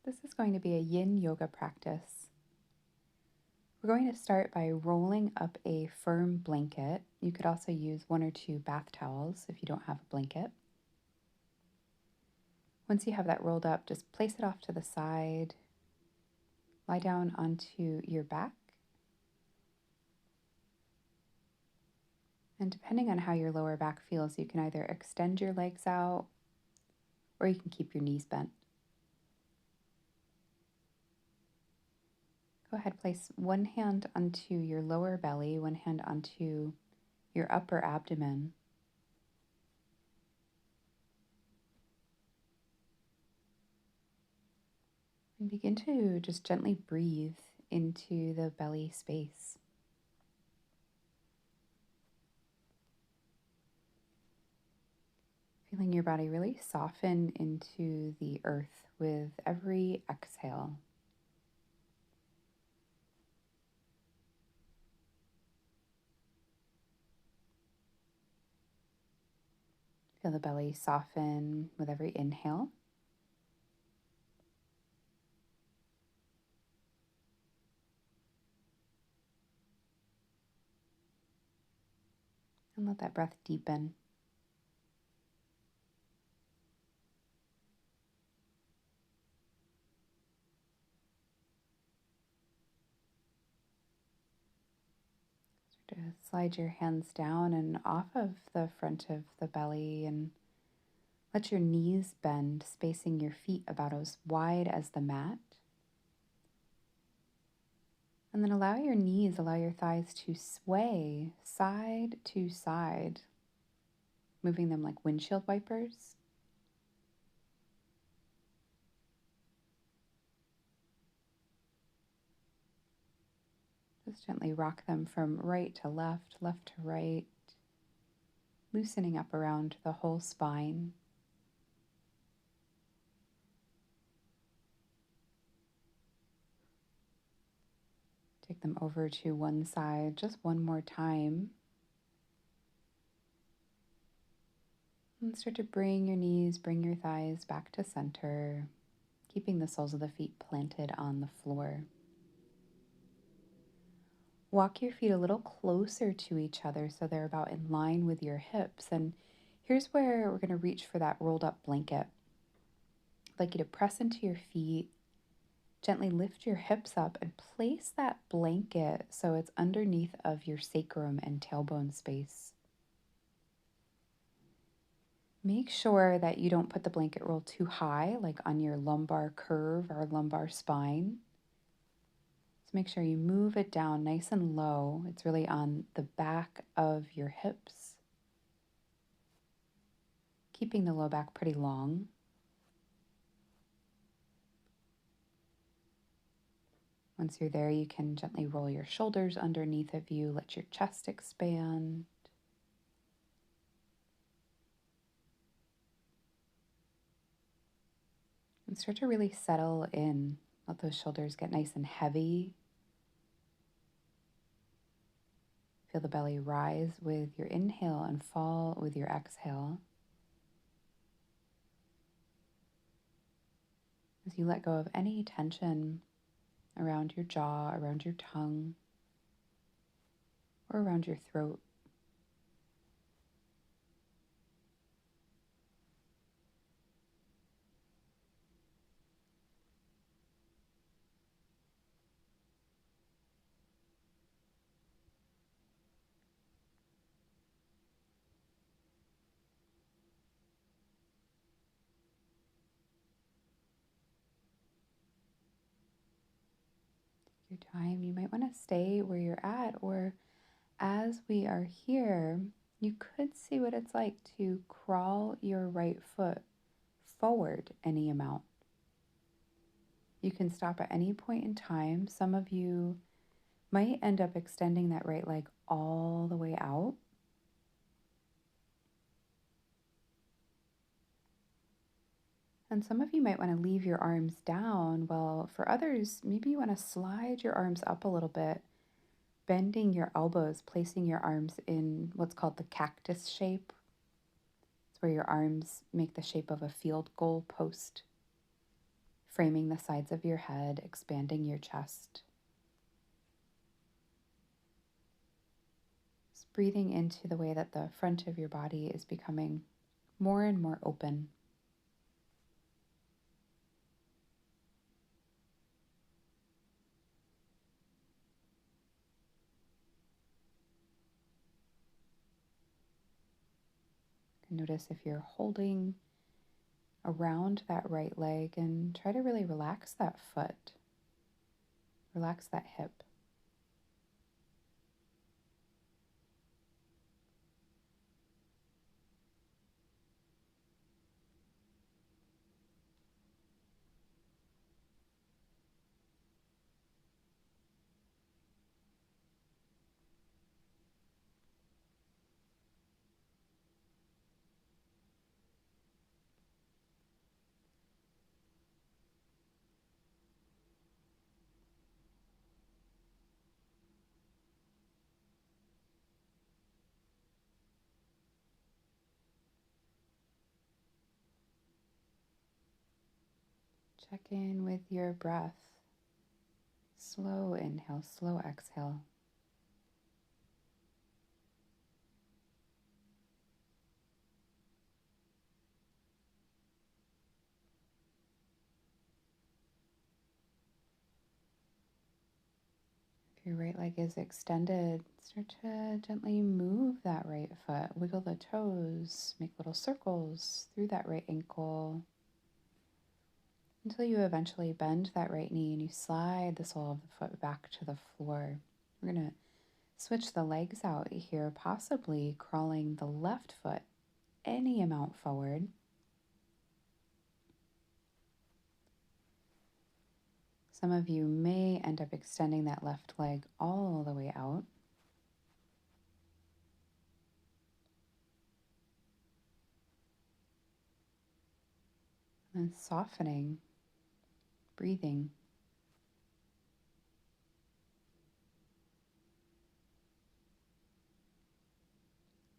This is going to be a yin yoga practice. We're going to start by rolling up a firm blanket. You could also use 1 or 2 bath towels if you don't have a blanket. Once you have that rolled up, just place it off to the side. Lie down onto your back. And depending on how your lower back feels, you can either extend your legs out or you can keep your knees bent. Go ahead, place one hand onto your lower belly, one hand onto your upper abdomen. And begin to just gently breathe into the belly space. Feeling your body really soften into the earth with every exhale. Feel the belly soften with every inhale. And let that breath deepen. Start to slide your hands down and off of the front of the belly and let your knees bend, spacing your feet about as wide as the mat. And then allow your thighs to sway side to side, moving them like windshield wipers. Just gently rock them from right to left, left to right, loosening up around the whole spine. Take them over to one side just one more time. And start to bring your knees, bring your thighs back to center, keeping the soles of the feet planted on the floor. Walk your feet a little closer to each other so they're about in line with your hips. And here's where we're going to reach for that rolled up blanket. I'd like you to press into your feet, gently lift your hips up, and place that blanket so it's underneath of your sacrum and tailbone space. Make sure that you don't put the blanket roll too high, like on your lumbar curve or lumbar spine. So make sure you move it down nice and low. It's really on the back of your hips, keeping the low back pretty long. Once you're there, you can gently roll your shoulders underneath of you, let your chest expand. And start to really settle in. Let those shoulders get nice and heavy. Feel the belly rise with your inhale and fall with your exhale. As you let go of any tension around your jaw, around your tongue, or around your throat. Your time, you might want to stay where you're at, or as we are here, you could see what it's like to crawl your right foot forward any amount. You can stop at any point in time. Some of you might end up extending that right leg all the way out. And some of you might want to leave your arms down. Well, for others, maybe you want to slide your arms up a little bit, bending your elbows, placing your arms in what's called the cactus shape. It's where your arms make the shape of a field goal post. framing the sides of your head, expanding your chest. Just breathing into the way that the front of your body is becoming more and more open. Notice if you're holding around that right leg and try to really relax that foot, relax that hip. Check in with your breath. Slow inhale, slow exhale. If your right leg is extended, start to gently move that right foot. Wiggle the toes, make little circles through that right ankle until you eventually bend that right knee and you slide the sole of the foot back to the floor. We're going to switch the legs out here, possibly crawling the left foot any amount forward. Some of you may end up extending that left leg all the way out. And softening, breathing.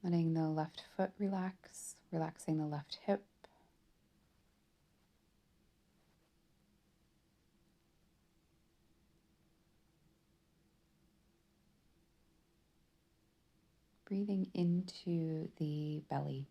Letting the left foot relax, relaxing the left hip. Breathing into the belly.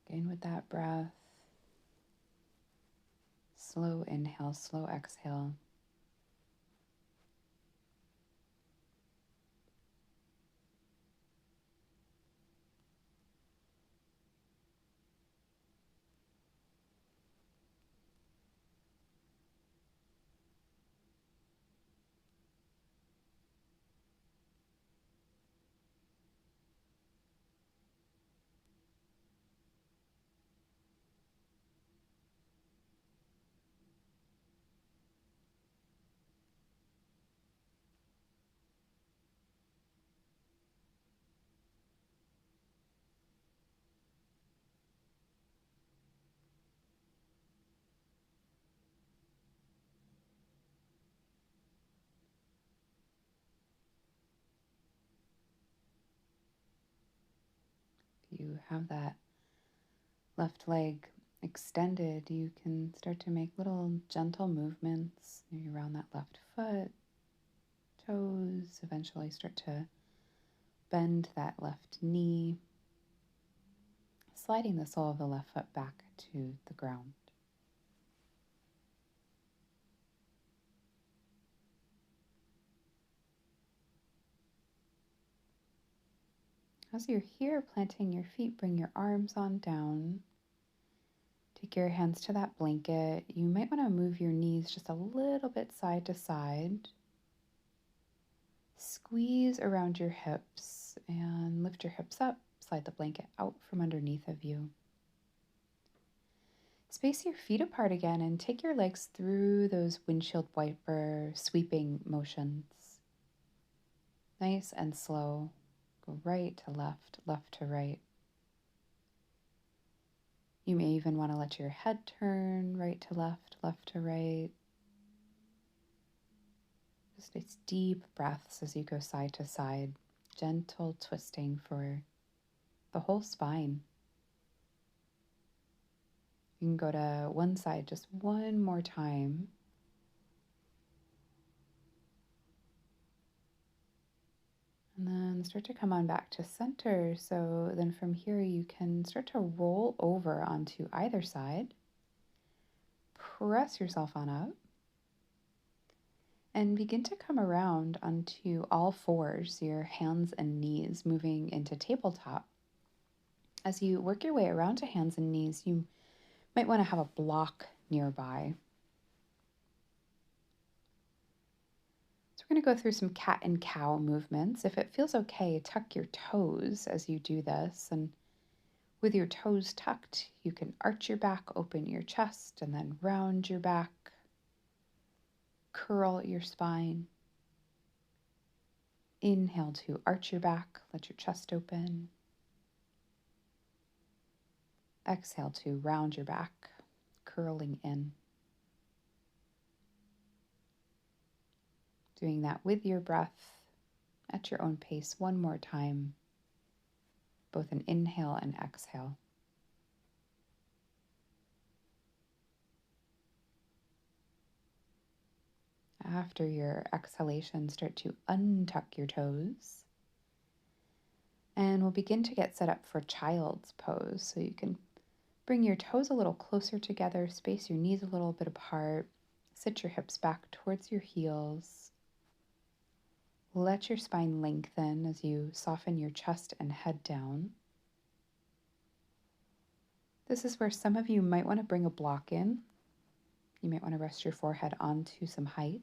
Check in with that breath. Slow inhale, slow exhale. If you have that left leg extended, you can start to make little gentle movements maybe around that left foot, toes, eventually start to bend that left knee, sliding the sole of the left foot back to the ground. As you're here planting your feet, bring your arms on down. Take your hands to that blanket. You might want to move your knees just a little bit side to side. Squeeze around your hips and lift your hips up. Slide the blanket out from underneath of you. Space your feet apart again and take your legs through those windshield wiper sweeping motions. Nice and slow. Go right to left, left to right. You may even want to let your head turn right to left, left to right. Just nice deep breaths as you go side to side, gentle twisting for the whole spine. You can go to one side just one more time. And then start to come on back to center. So then from here, you can start to roll over onto either side. Press yourself on up. And begin to come around onto all fours, your hands and knees, moving into tabletop. As you work your way around to hands and knees, you might want to have a block nearby. So we're going to go through some cat and cow movements. If it feels okay, tuck your toes as you do this. And with your toes tucked, you can arch your back, open your chest, and then round your back. Curl your spine. Inhale to arch your back, let your chest open. Exhale to round your back, curling in. Doing that with your breath at your own pace one more time, both an inhale and exhale. After your exhalation, start to untuck your toes. And we'll begin to get set up for child's pose. So you can bring your toes a little closer together, space your knees a little bit apart, sit your hips back towards your heels. Let your spine lengthen as you soften your chest and head down. This is where some of you might want to bring a block in. You might want to rest your forehead onto some height.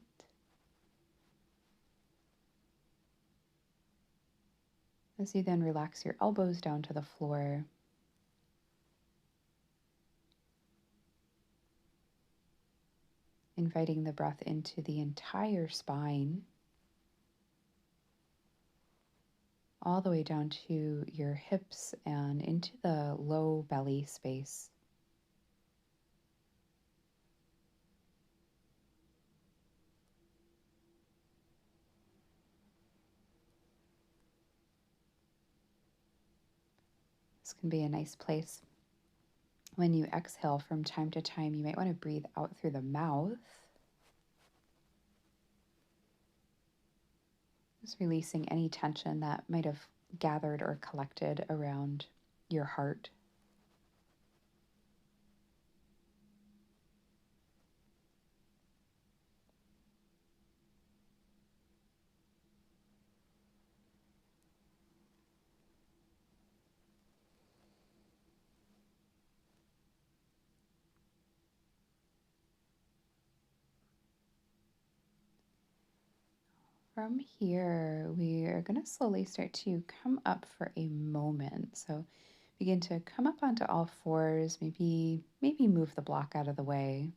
As you then relax your elbows down to the floor. Inviting the breath into the entire spine, all the way down to your hips and into the low belly space. This can be a nice place. When you exhale from time to time, you might want to breathe out through the mouth. Just releasing any tension that might have gathered or collected around your heart. From here, we are going to slowly start to come up for a moment. So begin to come up onto all fours, maybe move the block out of the way.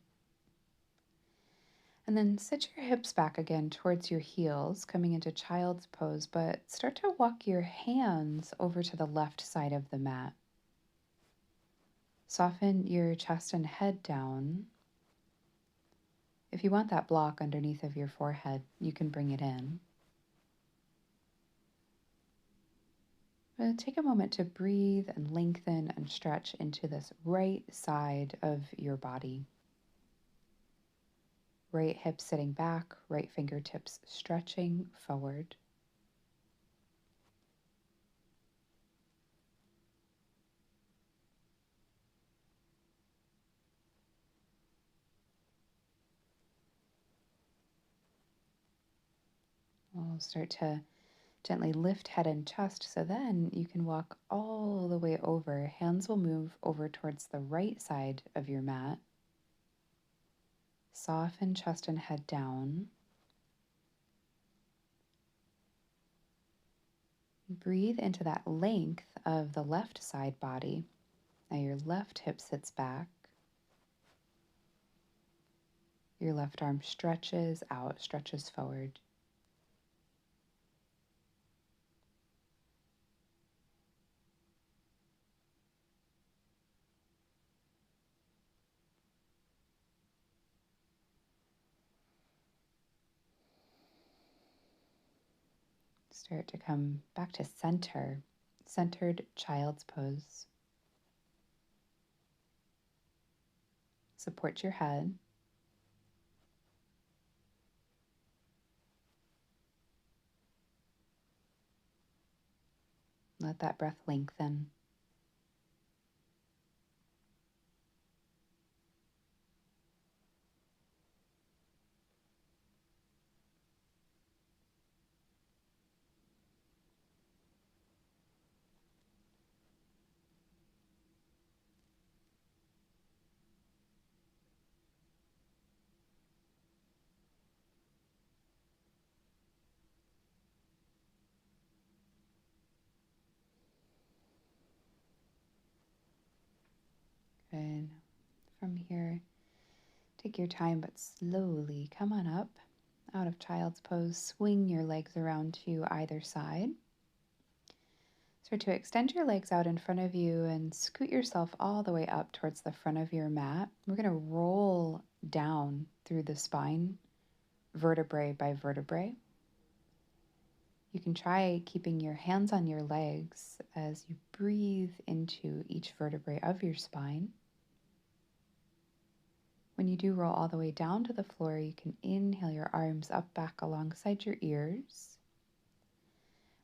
And then sit your hips back again towards your heels, coming into child's pose, but start to walk your hands over to the left side of the mat. Soften your chest and head down. If you want that block underneath of your forehead, you can bring it in. But take a moment to breathe and lengthen and stretch into this right side of your body. Right hip sitting back, right fingertips stretching forward. We'll start to gently lift head and chest, so then you can walk all the way over. Hands will move over towards the right side of your mat. Soften chest and head down. Breathe into that length of the left side body. Now your left hip sits back. Your left arm stretches out, stretches forward. Start to come back to center, centered child's pose. Support your head. Let that breath lengthen. Good. From here, take your time, but slowly come on up out of child's pose. Swing your legs around to either side. Start to extend your legs out in front of you and scoot yourself all the way up towards the front of your mat. We're going to roll down through the spine, vertebrae by vertebrae. You can try keeping your hands on your legs as you breathe into each vertebrae of your spine. When you do roll all the way down to the floor, you can inhale your arms up back alongside your ears.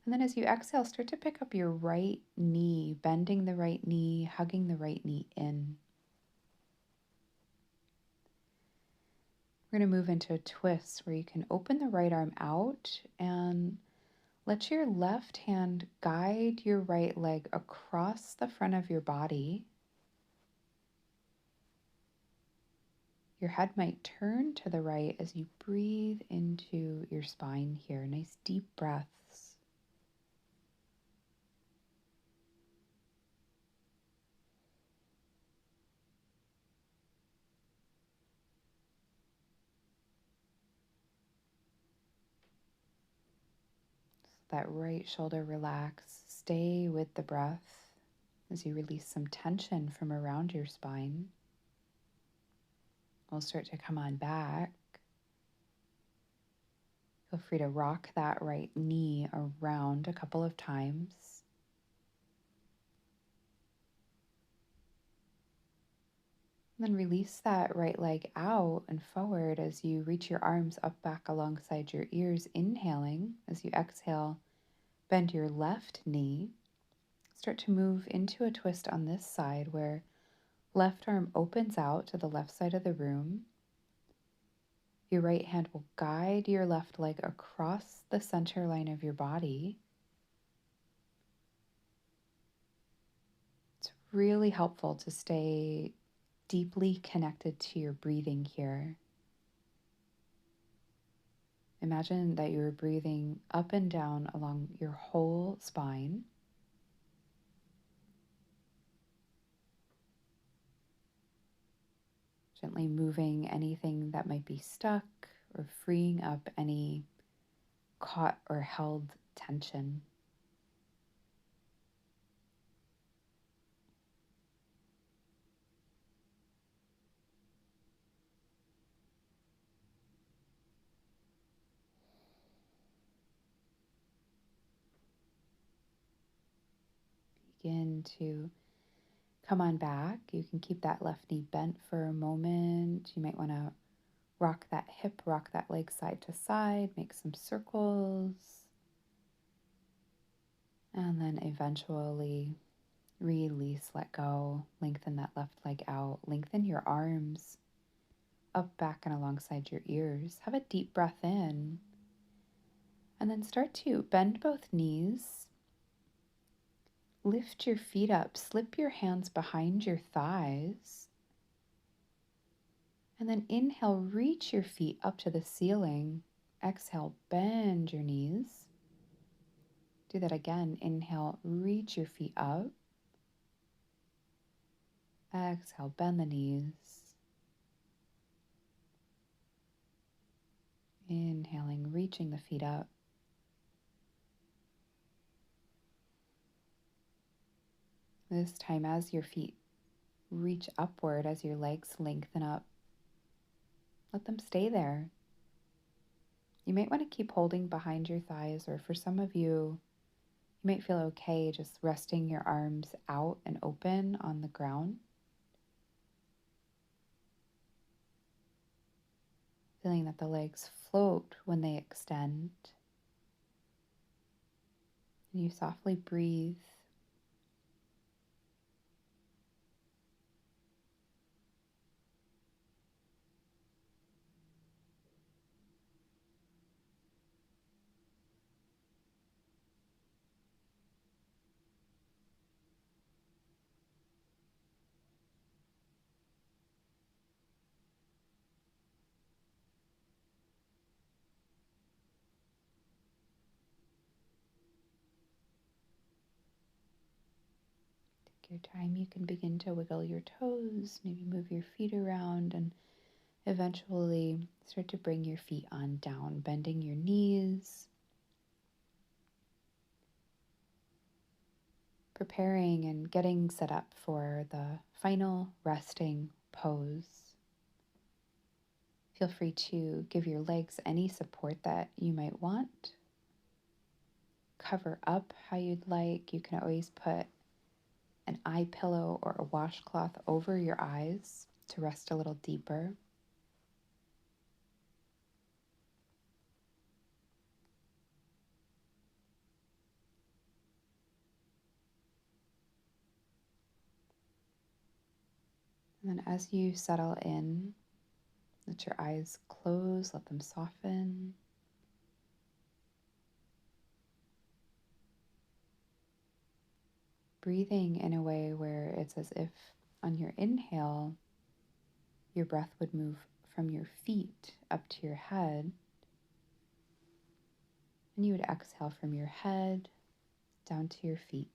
And then as you exhale, start to pick up your right knee, bending the right knee, hugging the right knee in. We're going to move into a twist where you can open the right arm out and let your left hand guide your right leg across the front of your body. Your head might turn to the right as you breathe into your spine here. Nice deep breaths. That right shoulder relax. Stay with the breath as you release some tension from around your spine. We'll start to come on back. Feel free to rock that right knee around a couple of times. And then release that right leg out and forward as you reach your arms up back alongside your ears, inhaling. As you exhale, bend your left knee. Start to move into a twist on this side where left arm opens out to the left side of the room. Your right hand will guide your left leg across the center line of your body. It's really helpful to stay deeply connected to your breathing here. Imagine that you're breathing up and down along your whole spine. Gently moving anything that might be stuck or freeing up any caught or held tension. Begin to come on back. You can keep that left knee bent for a moment. You might want to rock that hip, rock that leg side to side, make some circles. And then eventually release, let go, lengthen that left leg out, lengthen your arms up, back, and alongside your ears. Have a deep breath in. And then start to bend both knees. Lift your feet up, slip your hands behind your thighs. And then inhale, reach your feet up to the ceiling. Exhale, bend your knees. Do that again. Inhale, reach your feet up. Exhale, bend the knees. Inhaling, reaching the feet up. This time, as your feet reach upward, as your legs lengthen up, let them stay there. You might want to keep holding behind your thighs, or for some of you, you might feel okay just resting your arms out and open on the ground. Feeling that the legs float when they extend. And you softly breathe. Take your time. You can begin to wiggle your toes, maybe move your feet around, and eventually start to bring your feet on down, bending your knees, preparing and getting set up for the final resting pose. Feel free to give your legs any support that you might want. Cover up how you'd like. You can always put an eye pillow or a washcloth over your eyes to rest a little deeper. And then as you settle in, let your eyes close, let them soften. Breathing in a way where it's as if on your inhale, your breath would move from your feet up to your head. And you would exhale from your head down to your feet.